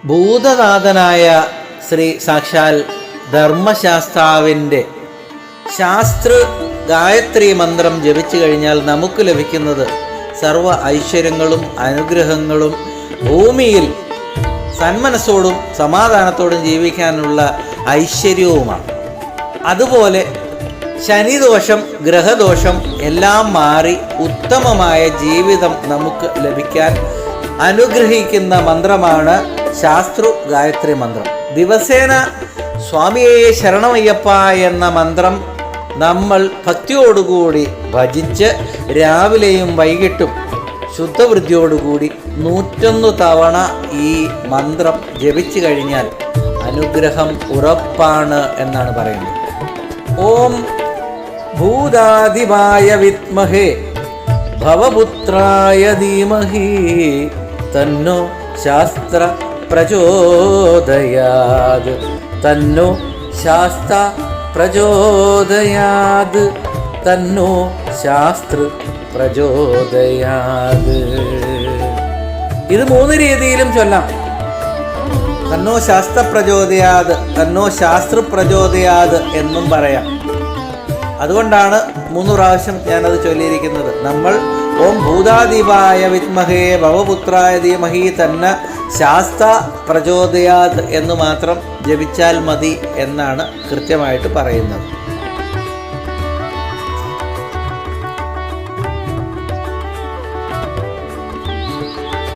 ഭൂതനാഥനായ ശ്രീ സാക്ഷാൽ ധർമ്മശാസ്താവിൻ്റെ ശാസ്തൃ ഗായത്രി മന്ത്രം ജപിച്ചു കഴിഞ്ഞാൽ നമുക്ക് ലഭിക്കുന്നത് സർവ ഐശ്വര്യങ്ങളും അനുഗ്രഹങ്ങളും ഭൂമിയിൽ സന്മനസ്സോടും സമാധാനത്തോടും ജീവിക്കാനുള്ള ഐശ്വര്യവുമാണ്. അതുപോലെ ശനിദോഷം, ഗ്രഹദോഷം എല്ലാം മാറി ഉത്തമമായ ജീവിതം നമുക്ക് ലഭിക്കാൻ അനുഗ്രഹിക്കുന്ന മന്ത്രമാണ് ശാസ്തൃ ഗായത്രി മന്ത്രം. ദിവസേന സ്വാമിയെ ശരണമയ്യപ്പ എന്ന മന്ത്രം നമ്മൾ ഭക്തിയോടുകൂടി ഭജിച്ച് രാവിലെയും വൈകിട്ടും ശുദ്ധവൃത്തിയോടുകൂടി 101 തവണ ഈ മന്ത്രം ജപിച്ചു കഴിഞ്ഞാൽ അനുഗ്രഹം ഉറപ്പാണ് എന്നാണ് പറയുന്നത്. ഓം ഭൂതാധിപായ വിദ്മഹേ ഭവപുത്രായ ധീമഹി തന്നോ ശാസ്ത്ര പ്രചോദയാത് തന്നോ ശാസ്ത്ര പ്രചോദയാത് തന്നോ ശാസ്ത്ര പ്രചോദയാത്. ഇത് 3 രീതിയിലും ചൊല്ലാം. തന്നോ ശാസ്ത്ര പ്രചോദയാത്, തന്നോ ശാസ്ത്ര പ്രചോദയാത് എന്നും പറയാം. അതുകൊണ്ടാണ് 3 പ്രാവശ്യം ഞാനത് ചൊല്ലിയിരിക്കുന്നത്. നമ്മൾ ഓം ഭൂതാധിപായ വിദ്മഹേ ഭവപുത്രായ ധീമഹി തന്ന ശാസ്ത്ര പ്രചോദയാത് എന്ന് മാത്രം ജപിച്ചാൽ മതി എന്നാണ് കൃത്യമായിട്ട് പറയുന്നത്.